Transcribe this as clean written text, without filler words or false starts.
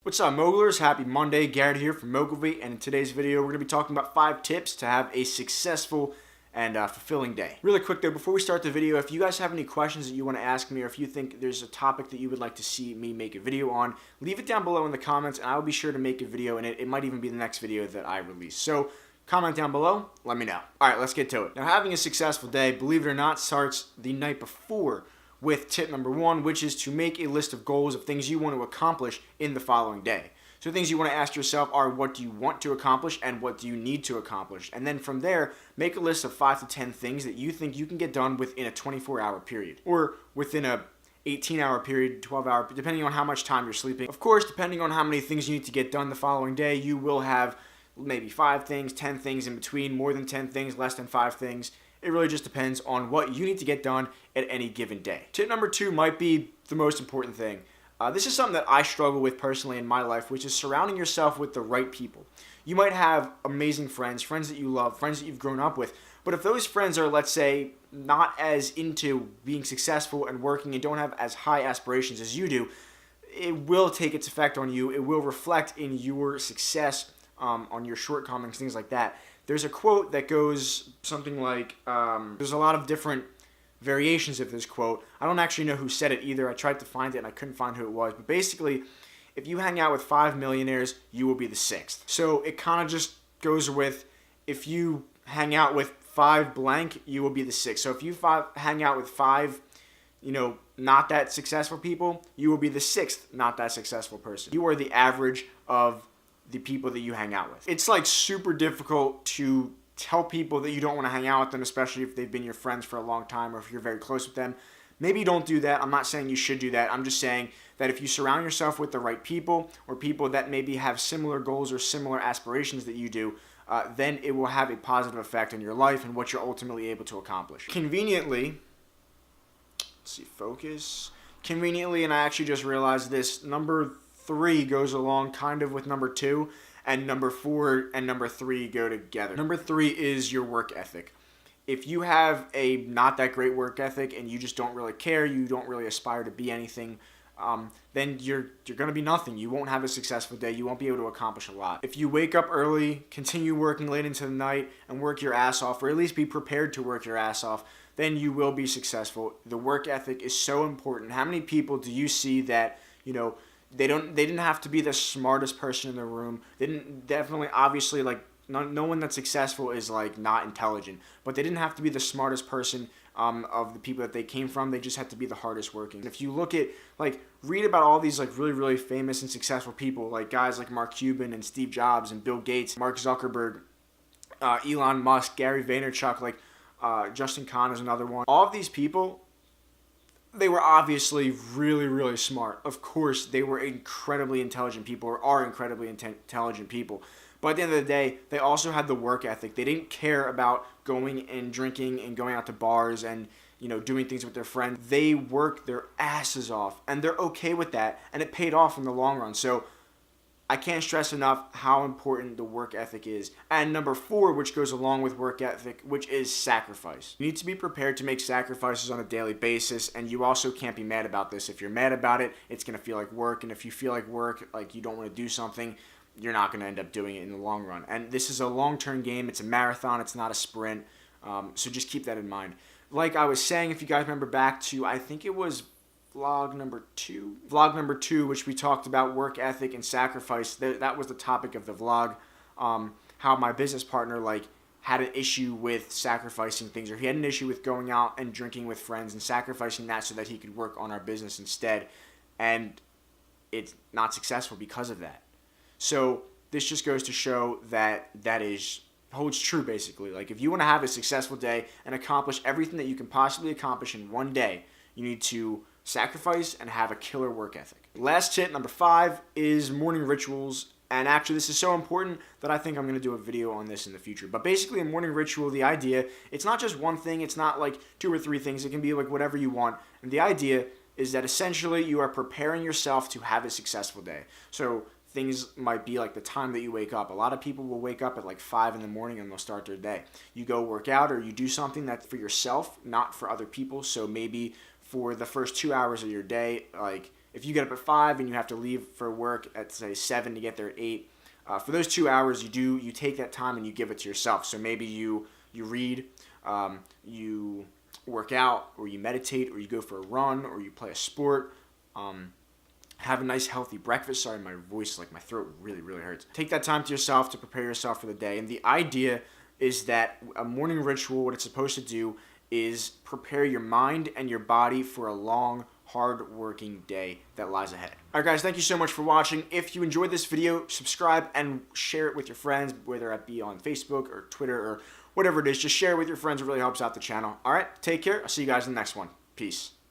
What's up, Moglers? Happy Monday. Garrett here from Mogilvate, and in today's video we're going to be talking about 5 tips to have a successful and fulfilling day. Really quick though, before we start the video, if you guys have any questions that you want to ask me, or if you think there's a topic that you would like to see me make a video on, leave it down below in the comments and I will be sure to make a video, and it might even be the next video that I release. So comment down below, let me know. Alright, let's get to it. Now, having a successful day, believe it or not, starts the night before with tip number 1, which is to make a list of goals of things you want to accomplish in the following day. So things you want to ask yourself are, what do you want to accomplish and what do you need to accomplish? And then from there, make a list of 5 to 10 things that you think you can get done within a 24-hour period, or within a 18-hour period, 12-hour, depending on how much time you're sleeping. Of course, depending on how many things you need to get done the following day, you will have maybe 5 things, 10 things in between, more than 10 things, less than 5 things. It really just depends on what you need to get done at any given day. Tip number 2 might be the most important thing. This is something that I struggle with personally in my life, which is surrounding yourself with the right people. You might have amazing friends, friends that you love, friends that you've grown up with, but if those friends are, let's say, not as into being successful and working and don't have as high aspirations as you do, it will take its effect on you. It will reflect in your success, on your shortcomings, things like that. There's a quote that goes something like, there's a lot of different variations of this quote. I don't actually know who said it either. I tried to find it and I couldn't find who it was. But basically, if you hang out with 5 millionaires, you will be the 6th. So it kind of just goes with, if you hang out with 5 blank, you will be the 6th. So if you hang out with 5, not that successful people, you will be the 6th not that successful person. You are the average of the people that you hang out with. It's like super difficult to tell people that you don't want to hang out with them, especially if they've been your friends for a long time or if you're very close with them. Maybe don't do that. I'm not saying you should do that. I'm just saying that if you surround yourself with the right people, or people that maybe have similar goals or similar aspirations that you do, then it will have a positive effect on your life and what you're ultimately able to accomplish. Conveniently, let's see, focus. Conveniently, and I actually just realized this, number 3 goes along kind of with number 2, and number 4 and number 3 go together. Number 3 is your work ethic. If you have a not that great work ethic and you just don't really care, you don't really aspire to be anything, then you're going to be nothing. You won't have a successful day. You won't be able to accomplish a lot. If you wake up early, continue working late into the night, and work your ass off, or at least be prepared to work your ass off, then you will be successful. The work ethic is so important. How many people do you see that, they didn't have to be the smartest person in the room. They didn't, definitely, obviously, like, no one that's successful is, like, not intelligent. But they didn't have to be the smartest person of the people that they came from. They just had to be the hardest working. If you look at, like, read about all these, like, really, really famous and successful people, like guys like Mark Cuban and Steve Jobs and Bill Gates, Mark Zuckerberg, Elon Musk, Gary Vaynerchuk, like, Justin Kahn is another one. All of these people, they were obviously really, really smart. Of course, they were incredibly intelligent people, or are incredibly intelligent people. But at the end of the day, they also had the work ethic. They didn't care about going and drinking and going out to bars and, doing things with their friends. They worked their asses off, and they're okay with that, and it paid off in the long run. So I can't stress enough how important the work ethic is. And number 4, which goes along with work ethic, which is sacrifice. You need to be prepared to make sacrifices on a daily basis, and you also can't be mad about this. If you're mad about it, it's going to feel like work, and if you feel like work, like you don't want to do something, you're not going to end up doing it in the long run. And this is a long-term game. It's a marathon. It's not a sprint. So just keep that in mind. Like I was saying, if you guys remember back to, I think it was vlog number 2, which we talked about work ethic and sacrifice. That was the topic of the vlog. How my business partner, had an issue with sacrificing things, or he had an issue with going out and drinking with friends and sacrificing that so that he could work on our business instead. And it's not successful because of that. So this just goes to show that holds true, basically. Like, if you want to have a successful day and accomplish everything that you can possibly accomplish in one day, you need to sacrifice and have a killer work ethic. Last tip, number 5, is morning rituals. And actually, this is so important that I think I'm going to do a video on this in the future. But basically, a morning ritual, the idea, it's not just one thing. It's not like 2 or 3 things. It can be like whatever you want. And the idea is that essentially you are preparing yourself to have a successful day. So things might be like the time that you wake up. A lot of people will wake up at like 5 in the morning and they'll start their day. You go work out, or you do something that's for yourself, not for other people. So maybe for the first 2 hours of your day, like, if you get up at 5 and you have to leave for work at say 7 to get there at 8, for those 2 hours you take that time and you give it to yourself. So maybe you read, you work out, or you meditate, or you go for a run, or you play a sport. Have a nice healthy breakfast. Sorry, my voice, like my throat really hurts. Take that time to yourself to prepare yourself for the day. And the idea is that a morning ritual, what it's supposed to do is prepare your mind and your body for a long, hard-working day that lies ahead. All right, guys, thank you so much for watching. If you enjoyed this video, subscribe and share it with your friends, whether it be on Facebook or Twitter or whatever it is. Just share it with your friends. It really helps out the channel. All right, take care. I'll see you guys in the next one. Peace.